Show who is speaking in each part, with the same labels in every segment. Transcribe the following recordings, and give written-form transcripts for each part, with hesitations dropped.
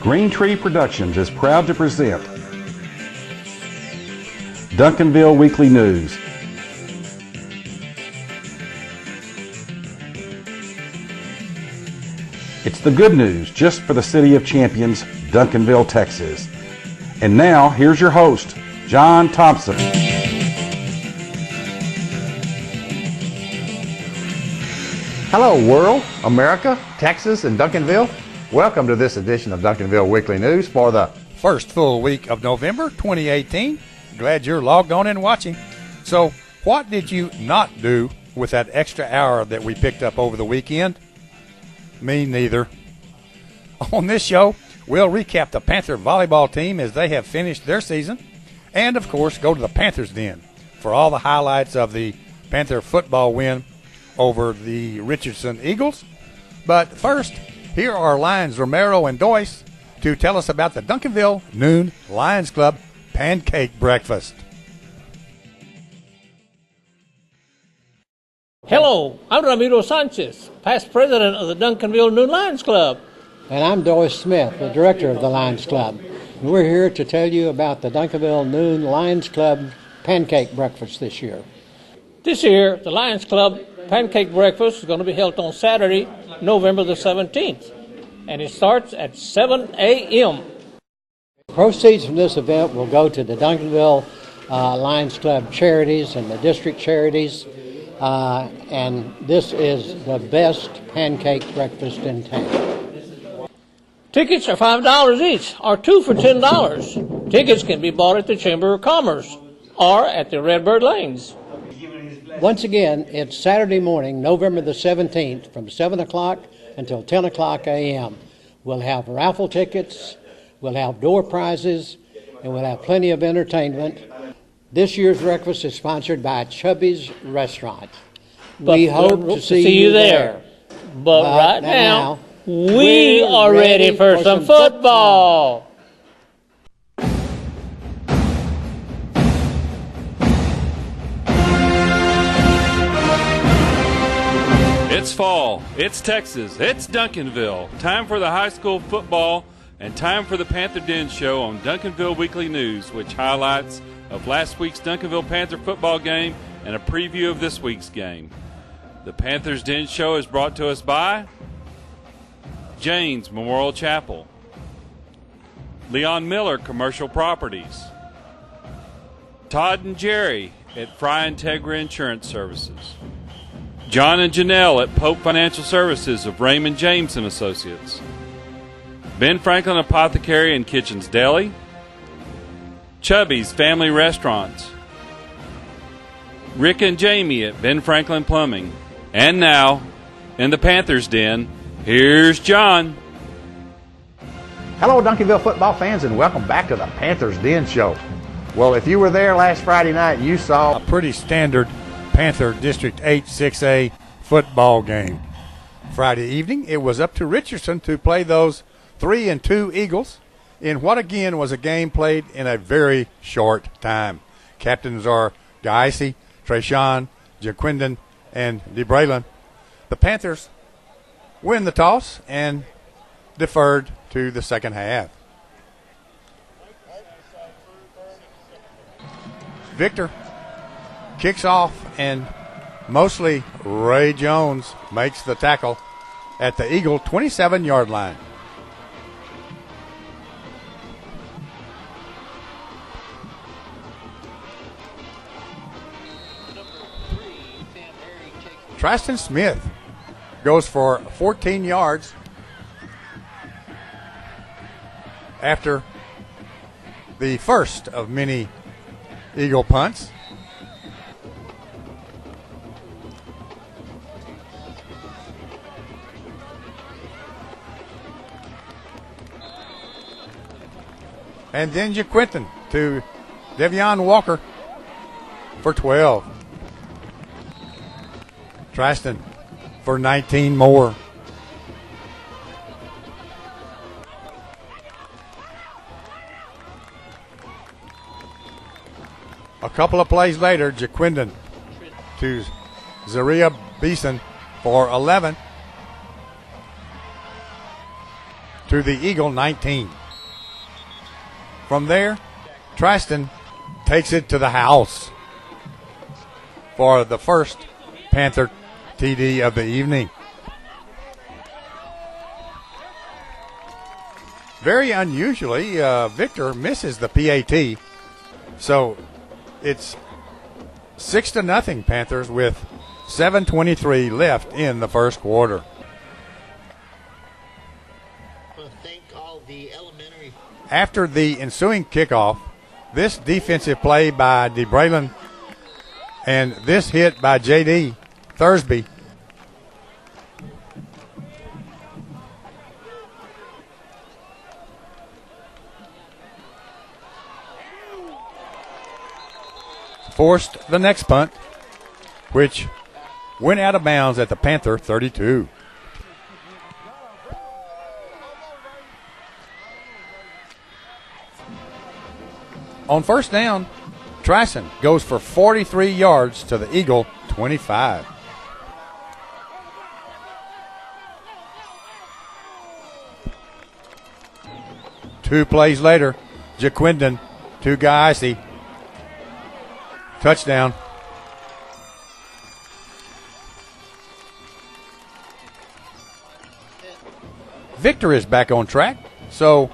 Speaker 1: Green Tree Productions is proud to present Duncanville Weekly News. It's the good news just for the City of Champions, Duncanville, Texas. And now, here's your host, John Thompson.
Speaker 2: Hello, world, America, Texas, and Duncanville. Welcome to this edition of Duncanville Weekly News for the
Speaker 3: first full week of November 2018. Glad you're logged on and watching. So, what did you not do with that extra hour that we picked up over the weekend? Me neither. On this show, we'll recap the Panther Volleyball team as they have finished their season, and of course, go to the Panthers Den for all the highlights of the Panther Football win over the Richardson Eagles. But first, here are Lions Romero and Doyce to tell us about the Duncanville Noon Lions Club Pancake Breakfast.
Speaker 4: Hello, I'm Ramiro Sanchez, past president of the Duncanville Noon Lions Club.
Speaker 5: And I'm Doyce Smith, the director of the Lions Club. And we're here to tell you about the Duncanville Noon Lions Club Pancake Breakfast this year.
Speaker 4: This year, the Lions Club Pancake Breakfast is going to be held on Saturday, November the 17th, and it starts at 7 a.m.
Speaker 5: Proceeds from this event will go to the Duncanville Lions Club charities and the district charities, and this is the best pancake breakfast in town.
Speaker 4: Tickets are $5 each, or two for $10. Tickets can be bought at the Chamber of Commerce or at the Redbird Lanes.
Speaker 5: Once again, it's Saturday morning, November the 17th, from 7 o'clock until 10 o'clock a.m. We'll have raffle tickets, we'll have door prizes, and we'll have plenty of entertainment. This year's breakfast is sponsored by Chubby's Restaurant. We hope to see you there.
Speaker 4: But right now, we are ready for some football.
Speaker 6: It's fall, it's Texas, it's Duncanville. Time for the high school football and time for the Panther Den Show on Duncanville Weekly News, which highlights of last week's Duncanville Panther football game and a preview of this week's game. The Panthers Den Show is brought to us by Jane's Memorial Chapel, Leon Miller Commercial Properties, Todd and Jerry at Fry Integra Insurance Services, John and Janelle at Pope Financial Services of Raymond James and Associates, Ben Franklin Apothecary and Kitchens Deli, Chubby's Family Restaurants, Rick and Jamie at Ben Franklin Plumbing, and now, in the Panthers Den, here's John.
Speaker 2: Hello, Duncanville football fans, and welcome back to the Panthers Den Show. Well, if you were there last Friday night, you saw
Speaker 3: A pretty standard Panther District 8 6A football game. Friday evening, it was up to Richardson to play those 3-2 Eagles in what again was a game played in a very short time. Captains are Gaisi, Trayshawn, Jaquindon, and DeBraylen. The Panthers win the toss and deferred to the second half. Victor kicks off, and mostly Ray Jones makes the tackle at the Eagle 27-yard line. Tristan Smith goes for 14 yards after the first of many Eagle punts. And then Jaquinton to Devion Walker for 12. Tristan for 19 more. A couple of plays later, Jaquindon to Zaria Beeson for 11 to the Eagle 19. From there, Tristan takes it to the house for the first Panther TD of the evening. Very unusually, Victor misses the PAT. So it's 6-0 Panthers with 7:23 left in the first quarter. After the ensuing kickoff, this defensive play by DeBraylen and this hit by J.D. Thursby forced the next punt, which went out of bounds at the Panther 32. On first down, Tristan goes for 43 yards to the Eagle 25. Two plays later, Jaquindon to Gaisi. Touchdown. Victor is back on track. So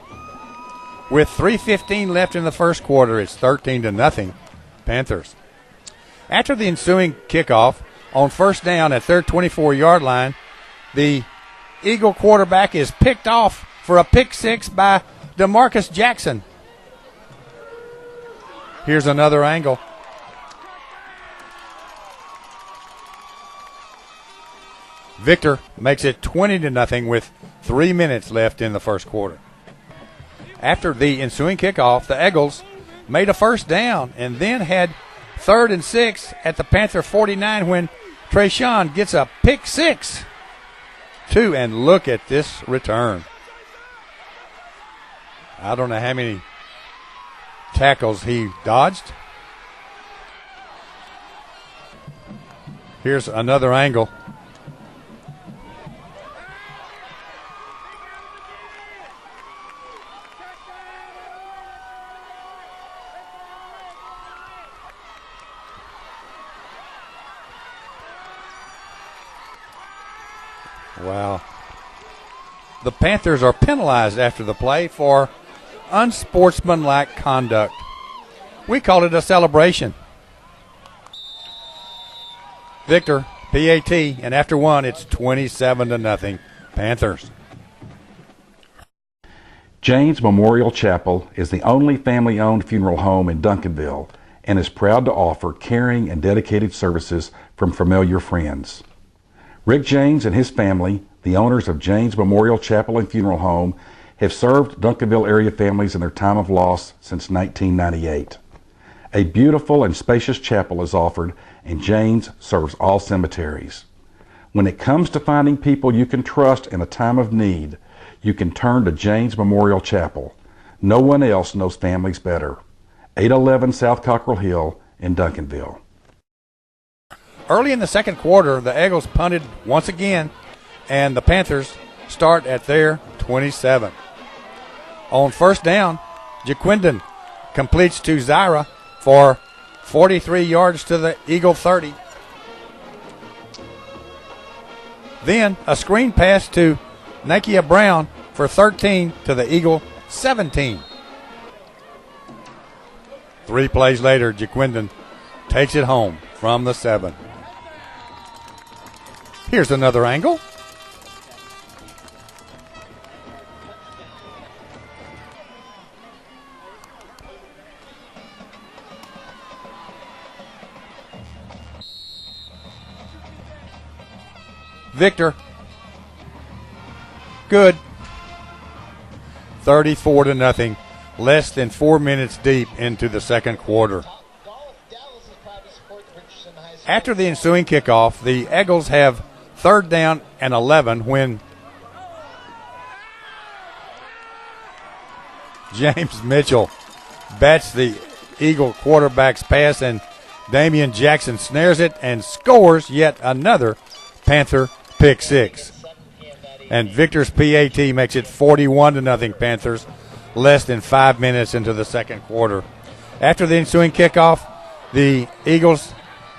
Speaker 3: with 3:15 left in the first quarter, it's 13-0 Panthers. After the ensuing kickoff, on first down at their 24-yard line, the Eagle quarterback is picked off for a pick six by DeMarcus Jackson. Here's another angle. Victor makes it 20-0 with 3 minutes left in the first quarter. After the ensuing kickoff, the Eagles made a first down and then had 3rd and 6 at the Panther 49 when Trayshawn gets a pick six. And look at this return. I don't know how many tackles he dodged. Here's another angle. Wow. The Panthers are penalized after the play for unsportsmanlike conduct. We call it a celebration. Victor, PAT, and after one, it's 27-0 Panthers.
Speaker 1: James Memorial Chapel is the only family-owned funeral home in Duncanville and is proud to offer caring and dedicated services from familiar friends. Rick James and his family, the owners of James Memorial Chapel and Funeral Home, have served Duncanville area families in their time of loss since 1998. A beautiful and spacious chapel is offered, and James serves all cemeteries. When it comes to finding people you can trust in a time of need, you can turn to James Memorial Chapel. No one else knows families better. 811 South Cockrell Hill in Duncanville.
Speaker 3: Early in the second quarter, the Eagles punted once again, and the Panthers start at their 27. On first down, Jaquindon completes to Zaira for 43 yards to the Eagle 30. Then a screen pass to Nakia Brown for 13 to the Eagle 17. 3 plays later, Jaquindon takes it home from the 7. Here's another angle. Victor. Good. 34-0. Less than 4 minutes deep into the second quarter. After the ensuing kickoff, the Eagles have 3rd down and 11 when James Mitchell bats the Eagle quarterback's pass, and Damian Jackson snares it and scores yet another Panther pick six. And Victor's PAT makes it 41-0 Panthers, less than 5 minutes into the second quarter. After the ensuing kickoff, the Eagles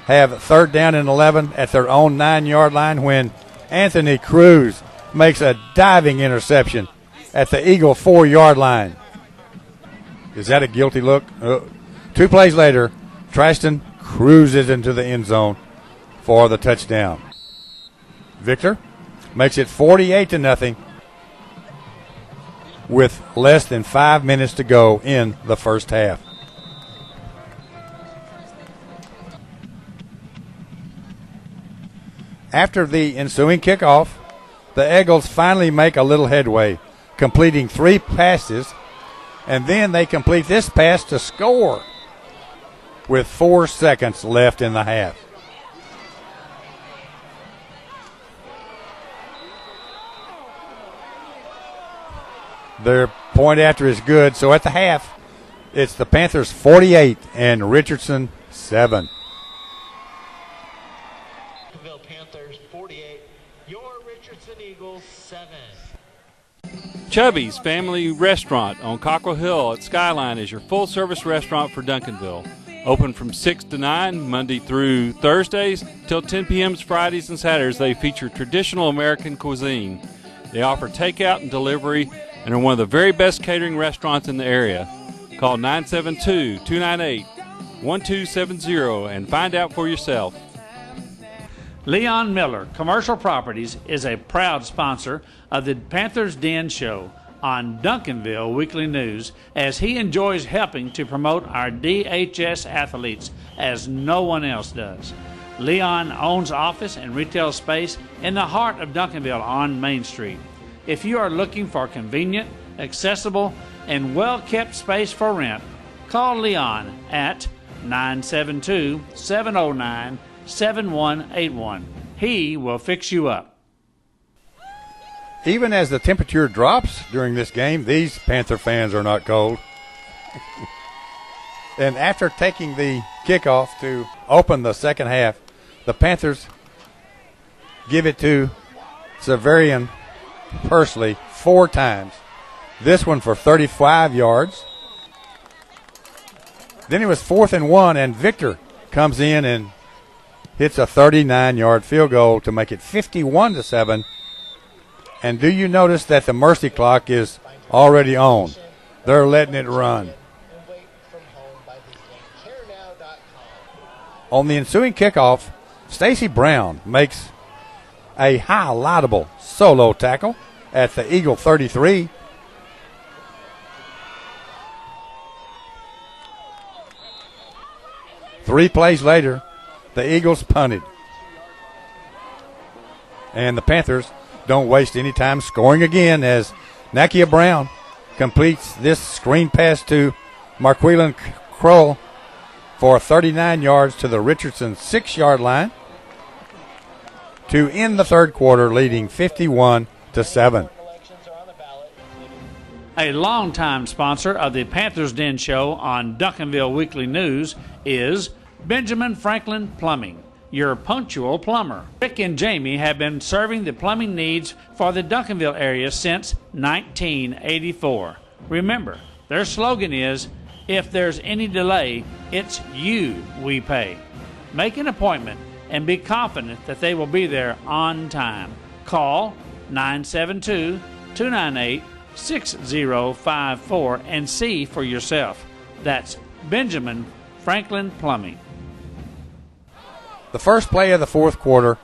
Speaker 3: have third down and 11 at their own 9-yard line when Anthony Cruz makes a diving interception at the Eagle 4-yard line. Is that a guilty look? 2 plays later, Trashton cruises into the end zone for the touchdown. Victor makes it 48-0 with less than 5 minutes to go in the first half. After the ensuing kickoff, the Eagles finally make a little headway, completing 3 passes, and then they complete this pass to score with 4 seconds left in the half. Their point after is good, so at the half, it's the Panthers 48 and Richardson 7.
Speaker 7: Panthers 48, your Richardson Eagles 7.
Speaker 6: Chubby's Family Restaurant on Cockrell Hill at Skyline is your full-service restaurant for Duncanville. Open from 6 to 9, Monday through Thursdays, till 10 p.m. Fridays and Saturdays. They feature traditional American cuisine. They offer takeout and delivery and are one of the very best catering restaurants in the area. Call 972-298-1270 and find out for yourself.
Speaker 8: Leon Miller Commercial Properties is a proud sponsor of the Panther's Den Show on Duncanville Weekly News, as he enjoys helping to promote our DHS athletes as no one else does. Leon owns office and retail space in the heart of Duncanville on Main Street. If you are looking for convenient, accessible, and well-kept space for rent, call Leon at 972-709-7181. He will fix you up.
Speaker 3: Even as the temperature drops during this game, these Panther fans are not cold. And after taking the kickoff to open the second half, the Panthers give it to Severian Pursley 4 times. This one for 35 yards. Then it was 4th and 1, and Victor comes in and hits a 39-yard field goal to make it 51-7. And do you notice that the mercy clock is already on? They're letting it run. On the ensuing kickoff, Stacy Brown makes a highlightable solo tackle at the Eagle 33. Three plays later, the Eagles punted. And the Panthers don't waste any time scoring again as Nakia Brown completes this screen pass to Marquelan Kroll for 39 yards to the Richardson 6-yard line to end the third quarter, leading 51-7.
Speaker 8: A longtime sponsor of the Panther's Den Show on Duncanville Weekly News is Benjamin Franklin Plumbing, your punctual plumber. Rick and Jamie have been serving the plumbing needs for the Duncanville area since 1984. Remember, their slogan is, if there's any delay, it's you we pay. Make an appointment and be confident that they will be there on time. Call 972-298-6054 and see for yourself. That's Benjamin Franklin Plumbing.
Speaker 3: The first play of the fourth quarter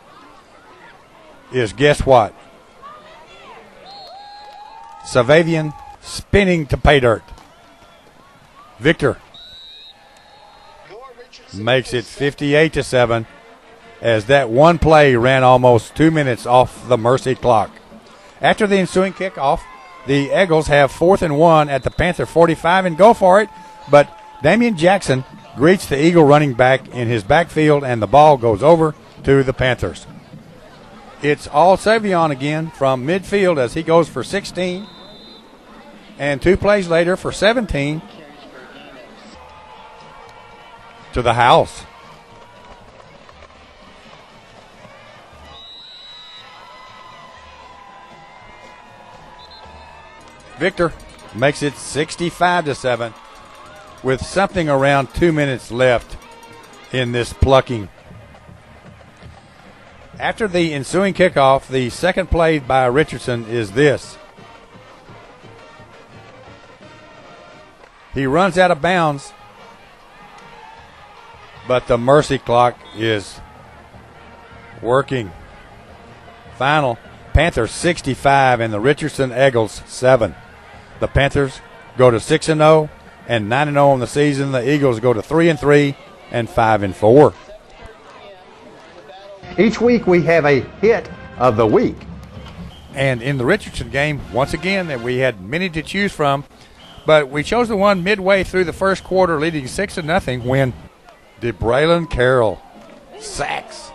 Speaker 3: is, guess what? Savavian spinning to pay dirt. Victor makes it 58-7 as that one play ran almost 2 minutes off the mercy clock. After the ensuing kickoff, the Eagles have 4th and 1 at the Panther 45 and go for it, but Damian Jackson greets the Eagle running back in his backfield, and the ball goes over to the Panthers. It's all Savion again from midfield as he goes for 16, and 2 plays later for 17 to the house. Victor makes it 65-7 with something around 2 minutes left in this plucking. After the ensuing kickoff, the second play by Richardson is this. He runs out of bounds, but the mercy clock is working. Final, Panthers 65 and the Richardson Eagles 7. The Panthers go to 6-0 and 9-0 on the season. The Eagles go to 3-3 and 5-4.
Speaker 2: Each week we have a hit of the week.
Speaker 3: And in the Richardson game, once again, that we had many to choose from, but we chose the one midway through the first quarter, leading 6-0, when DeBraylon Carroll sacks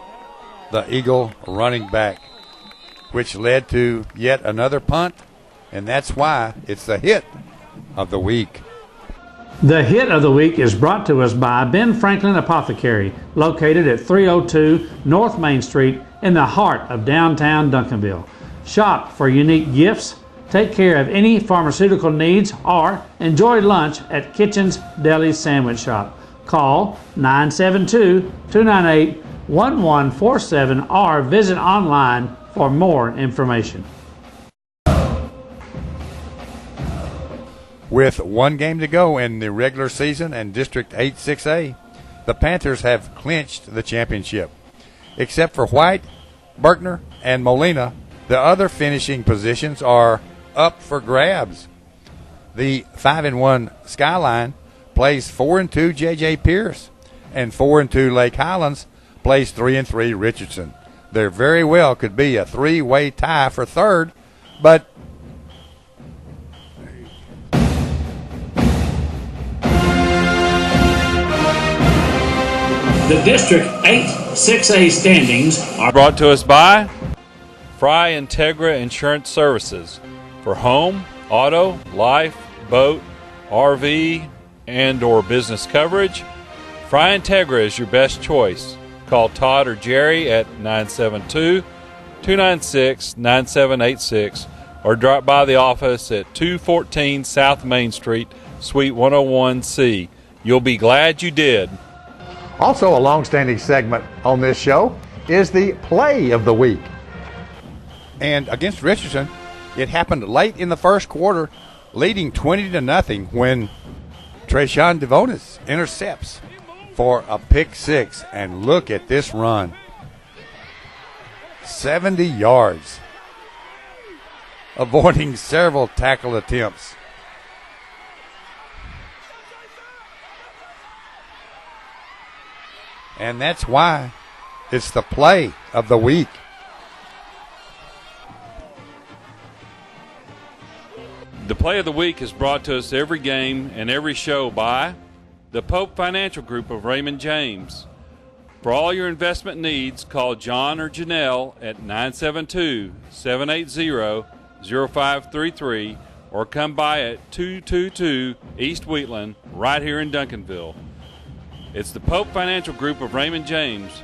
Speaker 3: the Eagle running back, which led to yet another punt, and that's why it's the hit of the week.
Speaker 8: The hit of the week is brought to us by Ben Franklin Apothecary, located at 302 North Main Street in the heart of downtown Duncanville. Shop for unique gifts, take care of any pharmaceutical needs, or enjoy lunch at Kitchen's Deli Sandwich Shop. Call 972-298-1147 or visit online for more information.
Speaker 3: With one game to go in the regular season and District 8-6A, the Panthers have clinched the championship. Except for White, Berkner, and Molina, the other finishing positions are up for grabs. The 5-1 Skyline plays 4-2 J.J. Pierce, and 4-2 Lake Highlands plays 3-3 Richardson. There very well could be a three-way tie for third, but
Speaker 8: The District 8-6A standings are
Speaker 6: Brought to us by Fry Integra Insurance Services for home, auto, life, boat, RV, and or business coverage. Fry Integra is your best choice. Call Todd or Jerry at 972-296-9786 or drop by the office at 214 South Main Street, Suite 101C. You'll be glad you did.
Speaker 2: Also, a long-standing segment on this show is the play of the week.
Speaker 3: and against Richardson, it happened late in the first quarter, leading 20-0 when Trayshawn Devonis intercepts for a pick six. And look at this run. 70 yards, avoiding several tackle attempts. And that's why it's the play of the week.
Speaker 6: The play of the week is brought to us every game and every show by the Pope Financial Group of Raymond James. For all your investment needs, call John or Janelle at 972-780-0533 or come by at 222 East Wheatland right here in Duncanville. It's the Pope Financial Group of Raymond James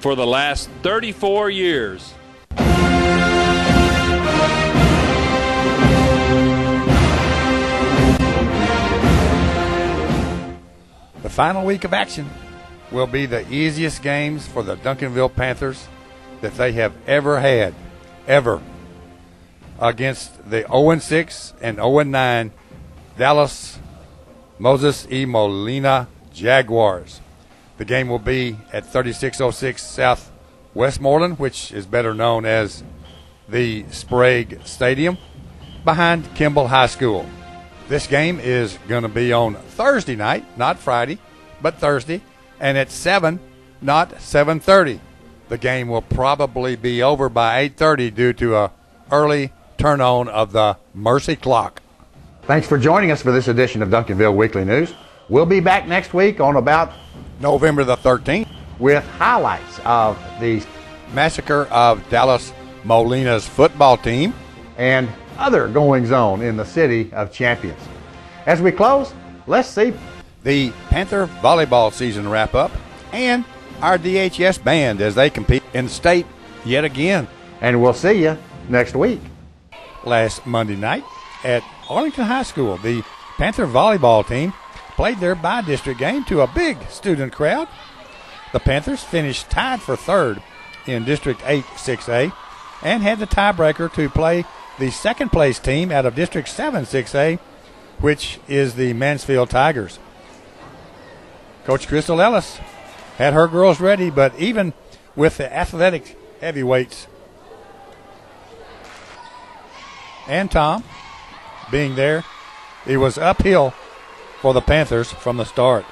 Speaker 6: for the last 34 years.
Speaker 3: The final week of action will be the easiest games for the Duncanville Panthers that they have ever had, ever, against the 0-6 and 0-9 Dallas Moses E. Molina Jaguars. The game will be at 3606 South Westmoreland, which is better known as the Sprague Stadium, behind Kimball High School. This game is going to be on Thursday night, not Friday, but Thursday, and at 7, not 7:30. The game will probably be over by 8:30 due to a early turn-on of the mercy clock.
Speaker 2: Thanks for joining us for this edition of Duncanville Weekly News. We'll be back next week on about
Speaker 3: November the 13th
Speaker 2: with highlights of the
Speaker 3: massacre of Dallas Molina's football team
Speaker 2: and other goings-on in the City of Champions. As we close, let's see
Speaker 3: the Panther Volleyball season wrap-up and our DHS band as they compete in state yet again.
Speaker 2: And we'll see you next week.
Speaker 3: Last Monday night at Arlington High School. The Panther Volleyball team played their by-district game to a big student crowd. The Panthers finished tied for third in District 8 6A and had the tiebreaker to play the second-place team out of District 7 6A, which is the Mansfield Tigers. Coach Crystal Ellis had her girls ready, but even with the athletic heavyweights and Tom being there, it was uphill for the Panthers from the start.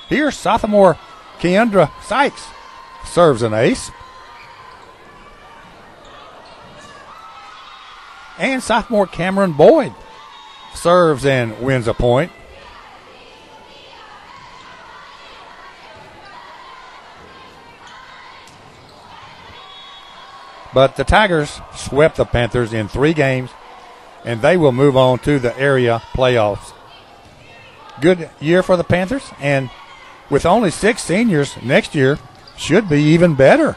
Speaker 3: Here's sophomore Keandra Sykes serves an ace. And sophomore Cameron Boyd serves and wins a point. But the Tigers swept the Panthers in 3 games, and they will move on to the area playoffs. Good year for the Panthers, and with only 6 seniors, next year should be even better.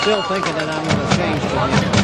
Speaker 5: Still thinking that I'm going to change to